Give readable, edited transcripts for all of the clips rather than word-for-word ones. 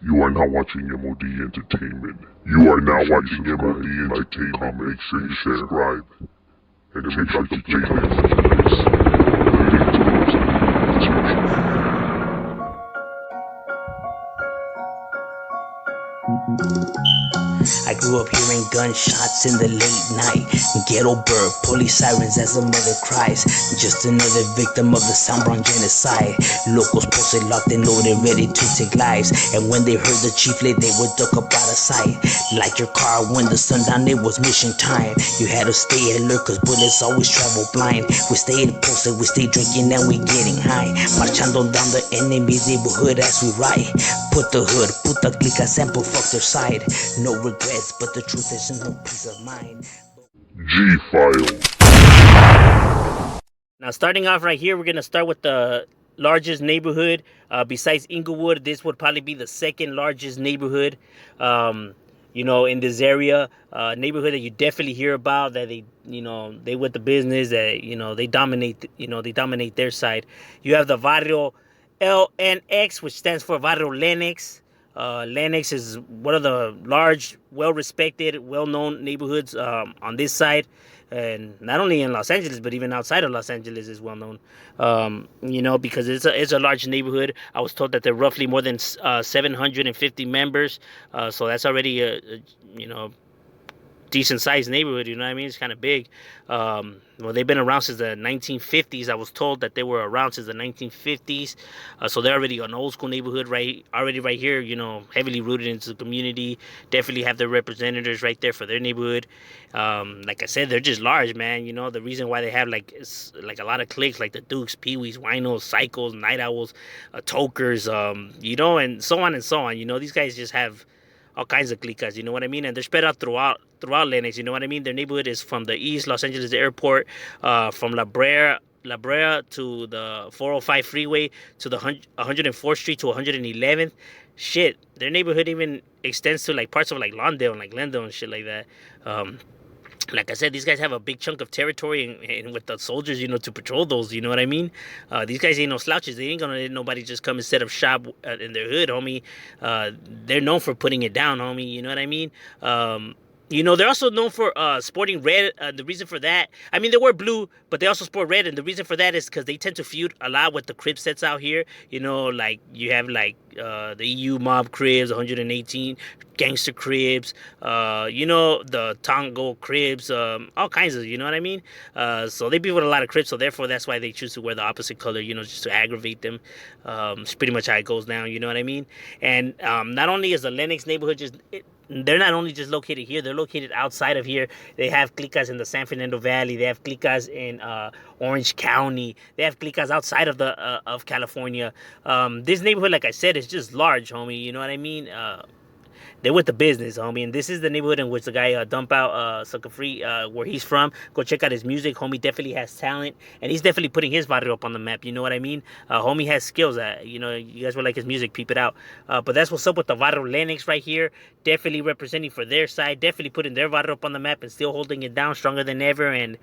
You are now watching M.O.D. Entertainment. You are now watching M.O.D. Entertainment. Make sure you subscribe. And check out the playlist. The link to the description. I grew up hearing gunshots in the late night. Ghetto bird, police sirens as a mother cries. Just another victim of the San Bron genocide. Locals posted, locked and loaded, ready to take lives. And when they heard the chief lay, they would duck up out of sight. Like your car when the sun down, it was mission time. You had to stay alert cause bullets always travel blind. We stayed posted, we stayed drinking and we getting high. Marchando down the enemy's neighborhood as we ride. Put the hood, put the glica sample, fuck their side. No regrets, but the truth is no peace of mind. G-File. Now, starting off right here, we're going to start with the largest neighborhood. Besides Inglewood, this would probably be the second largest neighborhood, in this area. Neighborhood that you definitely hear about, that they with the business, that, they dominate their side. You have the Vario LNX, which stands for Vario Lennox. Lennox is one of the large, well-respected, well-known neighborhoods on this side, and not only in Los Angeles, but even outside of Los Angeles is well-known. Because it's a large neighborhood. I was told that there are roughly more than 750 members, so that's already a decent-sized neighborhood. You know what I mean? It's kind of big. They've been around since the 1950s. I was told that they were around since the 1950s. So they're already an old-school neighborhood right here, heavily rooted into the community. Definitely have their representatives right there for their neighborhood. Like I said, they're just large, man. The reason why they have, like a lot of cliques, like the Dukes, Pee-wees, Winos, Cycles, Night Owls, Tokers, and so on and so on. These guys just have all kinds of clicas, you know what I mean? And they're spread out throughout Lennox, you know what I mean? Their neighborhood is from the East Los Angeles Airport, from La Brea to the 405 freeway to the 104th Street to 111th. Shit, their neighborhood even extends to like parts of like Lawndale and like Glendale and shit like that. Like I said, these guys have a big chunk of territory and with the soldiers, to patrol those, you know what I mean? These guys ain't no slouches. They ain't gonna let nobody just come and set up shop in their hood, homie. They're known for putting it down, homie, you know what I mean? They're also known for sporting red. The reason for that, they wear blue, but they also sport red. And the reason for that is because they tend to feud a lot with the Crip sets out here. Like you have like the EU Mob Cribs, 118 Gangster Cribs, the Tongo Cribs, all kinds of, you know what I mean? So they beef with a lot of Crips, so therefore that's why they choose to wear the opposite color, just to aggravate them. It's pretty much how it goes down, you know what I mean? And not only is the Lennox neighborhood they're not only just located here, they're located outside of here. They have clicas in the San Fernando Valley. They have clicas in Orange County. They have clicas outside of California. This neighborhood, like I said, is just large, homie. You know what I mean? They're with the business, homie. And this is the neighborhood in which the guy Dump Out Sucker Free, where he's from. Go check out his music. Homie definitely has talent. And he's definitely putting his Vario up on the map. You know what I mean? Homie has skills. You guys will like his music. Peep it out. But that's what's up with the Vario Lennox right here. Definitely representing for their side. Definitely putting their Vario up on the map and still holding it down stronger than ever. And,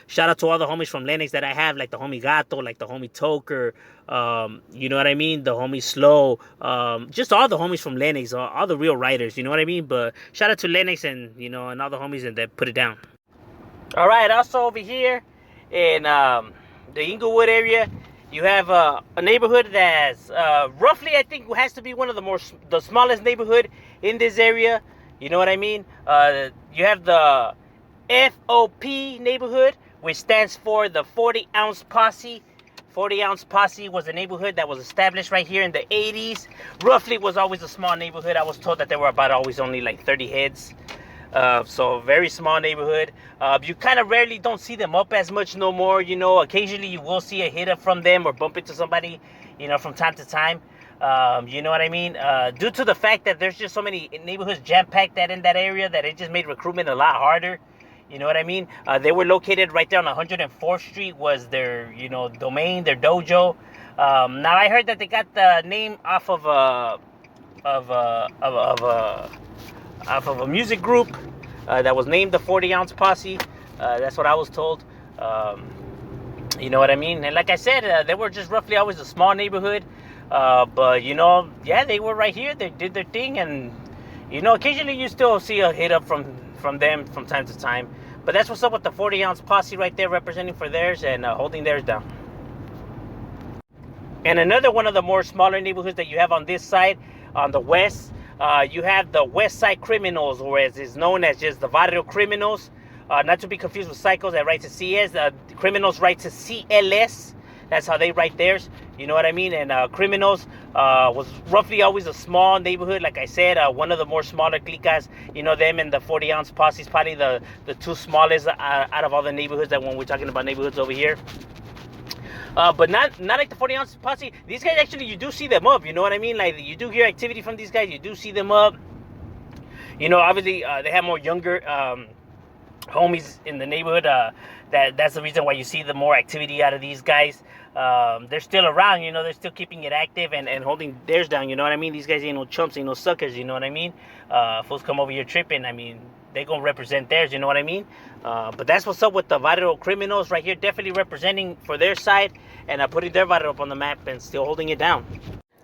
shout out to all the homies from Lennox that I have. Like the homie Gato, like the homie Toker. You know what I mean? The homie Slow. Just all the homies from Lennox. All the real writers, you know what I mean? But shout out to Lennox and and all the homies that put it down. All right, also over here in the Inglewood area, you have a neighborhood that's roughly, I think, has to be one of the smallest neighborhood in this area. You know what I mean? You have the FOP neighborhood, which stands for the 40 Ounce Posse. 40 Ounce Posse was a neighborhood that was established right here in the 80s. Roughly was always a small neighborhood. I was told that there were about always only like 30 heads. So very small neighborhood. You kind of rarely don't see them up as much no more. Occasionally you will see a hit up from them or bump into somebody, from time to time. You know what I mean? Due to the fact that there's just so many neighborhoods jam-packed in that area that it just made recruitment a lot harder. You know what I mean? They were located right there on 104th Street was their, domain, their dojo. Now I heard that they got the name off of a music group that was named the 40 Ounce Posse. That's what I was told. You know what I mean? And like I said, they were just roughly always a small neighborhood. But you know, yeah, they were right here. They did their thing, and you know, occasionally you still see a hit up from them from time to time. But that's what's up with the 40-ounce posse right there, representing for theirs and holding theirs down. And another one of the more smaller neighborhoods that you have on this side, on the west, you have the West Side Criminals, or as is known as just the Vario Criminals. Not to be confused with Psychos that write to CS. Criminals write to CLS. That's how they write theirs. You know what I mean? And Criminals was roughly always a small neighborhood. Like I said, one of the more smaller clicas. You know, them and the 40-ounce posse is probably the two smallest out of all the neighborhoods that when we're talking about neighborhoods over here. But not like the 40-ounce posse. These guys actually, you do see them up. You know what I mean? Like, you do hear activity from these guys. You do see them up. You know, obviously, they have more younger homies in the neighborhood. That's the reason why you see the more activity out of these guys. They're still around. You know, they're still keeping it active and holding theirs down. You know what I mean? These guys ain't no chumps, ain't no suckers. You know what I mean? Folks come over here tripping. I mean, they gonna represent theirs, you know what I mean? But that's what's up with the Vario Criminals right here, definitely representing for their side and putting their Vario up on the map and still holding it down.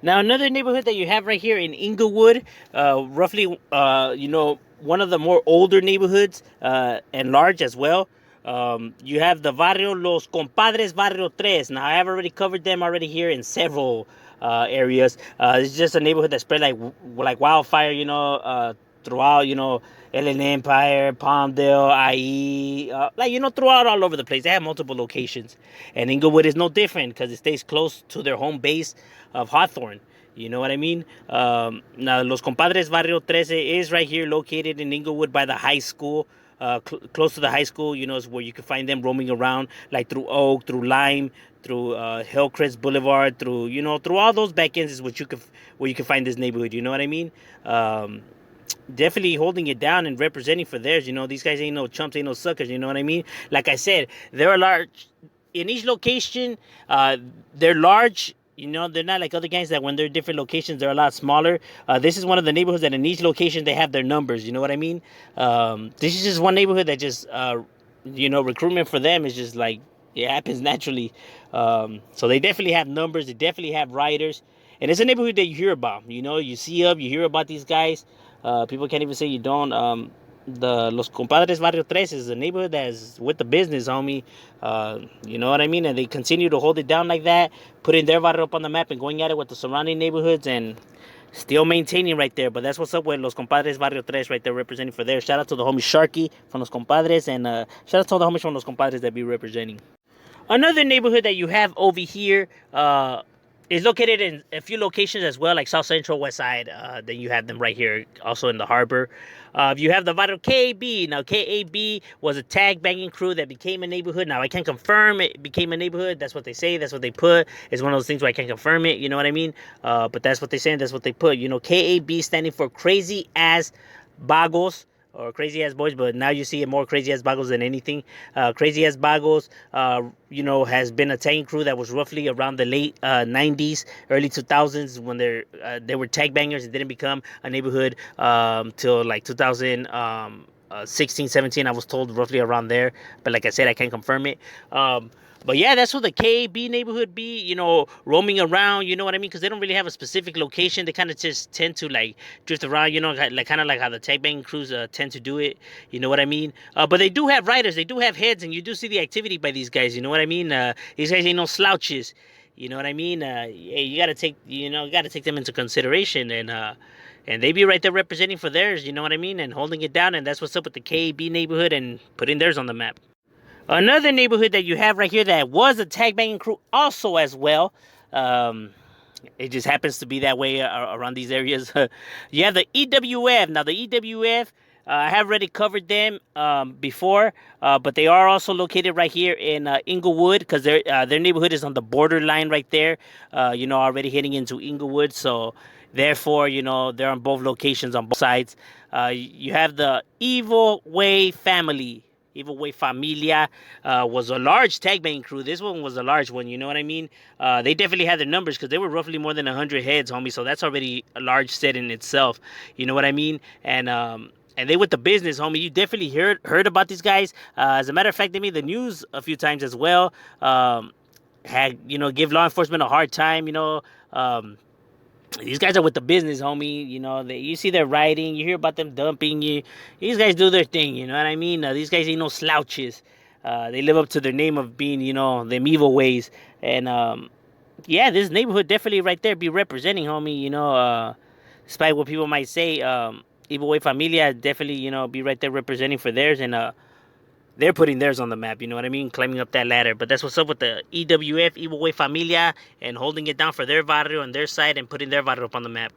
Now, another neighborhood that you have right here in Inglewood, roughly, you know, one of the more older neighborhoods and large as well. You have the Vario Los Compadres Vario 3. Now, I have already covered them already here in several areas. It's just a neighborhood that spread like wildfire, you know, throughout, you know, LN Empire, Palmdale, IE, like, you know, throughout all over the place. They have multiple locations. And Inglewood is no different because it stays close to their home base of Hawthorne. You know what I mean? Now, Los Compadres Barrio 13 is right here located in Inglewood by the high school. Close to the high school, you know, is where you can find them roaming around, like through Oak, through Lime, through Hillcrest Boulevard, through, you know, through all those back ends is where you can find this neighborhood. You know what I mean? Definitely holding it down and representing for theirs. You know, these guys ain't no chumps, ain't no suckers. You know what I mean? Like I said, they're large in each location. They're large. You know, they're not like other gangs that when they're different locations, they're a lot smaller. This is one of the neighborhoods that in each location they have their numbers. You know what I mean? This is just one neighborhood that just, you know, recruitment for them is just like, it happens naturally. So they definitely have numbers. They definitely have riders. And it's a neighborhood that you hear about. You know, you see up, you hear about these guys. People can't even say you don't. The Los Compadres Barrio 3 is a neighborhood that's with the business, homie. You know what I mean? And they continue to hold it down like that, putting their barrio up on the map and going at it with the surrounding neighborhoods and still maintaining right there. But that's what's up with Los Compadres Barrio 3 right there representing for there. Shout out to the homie Sharky from Los Compadres, and shout out to all the homies from Los Compadres that be representing. Another neighborhood that you have over here is located in a few locations as well, like South Central, West Side. Then you have them right here, also in the harbor. You have the Vario KAB. Now, KAB was a tag banging crew that became a neighborhood. Now, I can't confirm it became a neighborhood. That's what they say. That's what they put. It's one of those things where I can't confirm it. You know what I mean? But that's what they say and that's what they put. You know, KAB standing for Crazy Ass Bagos, or Crazy Ass Boys, but now you see it more Crazy Ass Bagos than anything. Crazy Ass Bagos, you know, has been a tagging crew that was roughly around the late 90s, early 2000s when they were tag bangers. It didn't become a neighborhood till like 2016, 17, I was told, roughly around there. But like I said, I can't confirm it. But yeah, that's what the KB neighborhood be, you know, roaming around, you know what I mean? Because they don't really have a specific location. They kind of just tend to like drift around, you know, like kind of like how the tag bang crews tend to do it. You know what I mean? But they do have riders, they do have heads, and you do see the activity by these guys. You know what I mean? These guys ain't no slouches. You know what I mean? You gotta take, you know, you gotta take them into consideration, and they be right there representing for theirs. You know what I mean? And holding it down, and that's what's up with the KB neighborhood and putting theirs on the map. Another neighborhood that you have right here that was a tag banging crew also as well. It just happens to be that way around these areas. You have the EWF. Now, the EWF, I have already covered them before, but they are also located right here in Inglewood, because their neighborhood is on the borderline right there, you know, already heading into Inglewood. So, therefore, you know, they're on both locations on both sides. You have the Eway Family. Eway Familia was a large tag banging crew. This one was a large one, you know what I mean? They definitely had their numbers because they were roughly more than 100 heads, homie. So that's already a large set in itself. You know what I mean? And they with the business, homie. You definitely heard about these guys. As a matter of fact, they made the news a few times as well. Had, you know, give law enforcement a hard time, you know, These guys are with the business, homie. You know, you see their writing, you hear about them dumping you. These guys do their thing, you know what I mean? These guys ain't no slouches. They live up to their name of being, you know, them evil ways. And yeah, this neighborhood definitely right there be representing, homie. You know, despite what people might say, Eway Familia definitely, you know, be right there representing for theirs, and they're putting theirs on the map, you know what I mean? Climbing up that ladder. But that's what's up with the EWF Eway Familia, and holding it down for their barrio and their side, and putting their barrio up on the map.